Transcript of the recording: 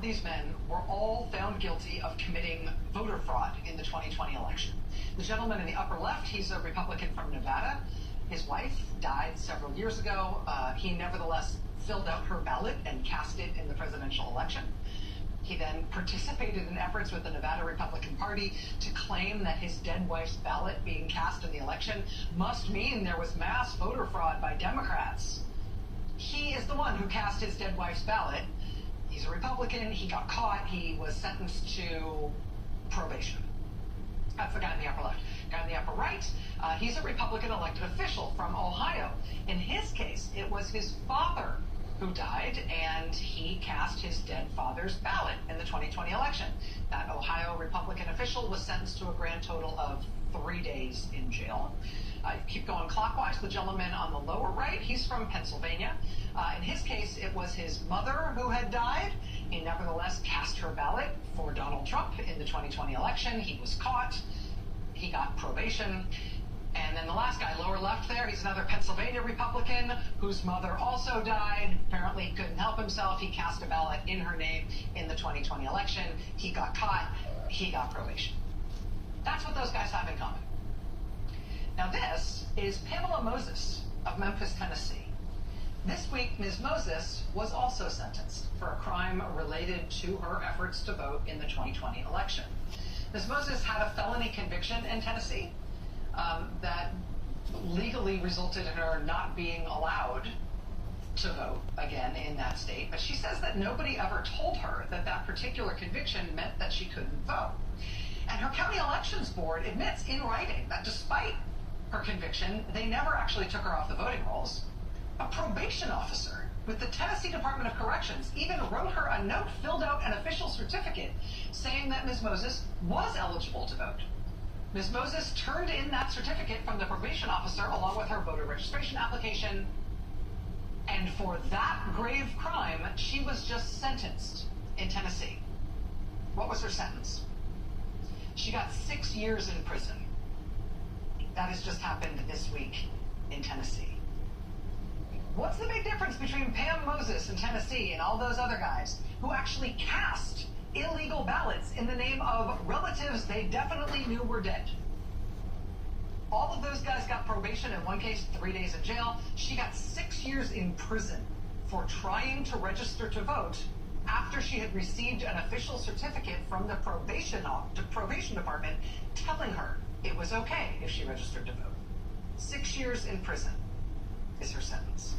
of these men were all found guilty of committing voter fraud in the 2020 election. The gentleman in the upper left, he's a Republican from Nevada. His wife died several years ago. He nevertheless filled out her ballot and cast it in the presidential election. He then participated in efforts with the Nevada Republican Party to claim that his dead wife's ballot being cast in the election must mean there was mass voter fraud by Democrats. He is the one who cast his dead wife's ballot. He's a Republican. He got caught. He was sentenced to probation. That's the guy in the upper left. Guy in the upper right, he's a Republican elected official from Ohio. In his case, it was his father who died, and he cast his dead father's ballot in the 2020 election. That Ohio Republican official was sentenced to a grand total of 3 days in jail. Keep going clockwise. The gentleman on the lower right, he's from Pennsylvania. In his case, it was his mother who had died. He nevertheless cast her ballot for Donald Trump in the 2020 election. He was caught. He got probation. And then the last guy, lower left there, he's another Pennsylvania Republican whose mother also died. Apparently he couldn't help himself. He cast a ballot in her name in the 2020 election. He got caught. He got probation. That's what those guys have in common. Now this is Pamela Moses of Memphis, Tennessee. This week, Ms. Moses was also sentenced for a crime related to her efforts to vote in the 2020 election. Ms. Moses had a felony conviction in Tennessee that legally resulted in her not being allowed to vote again in that state. But she says that nobody ever told her that that particular conviction meant that she couldn't vote. And her county elections board admits in writing that despite her conviction, they never actually took her off the voting rolls. A probation officer with the Tennessee Department of Corrections even wrote her a note, filled out an official certificate saying that Ms. Moses was eligible to vote. Ms. Moses turned in that certificate from the probation officer along with her voter registration application. And for that grave crime, she was just sentenced in Tennessee. What was her sentence? She got 6 years in prison. That has just happened this week in Tennessee. What's the big difference between Pam Moses in Tennessee and all those other guys who actually cast illegal ballots in the name of relatives they definitely knew were dead? All of those guys got probation, in one case 3 days in jail. She got 6 years in prison for trying to register to vote after she had received an official certificate from the probation department telling her it was okay if she registered to vote. 6 years in prison is her sentence.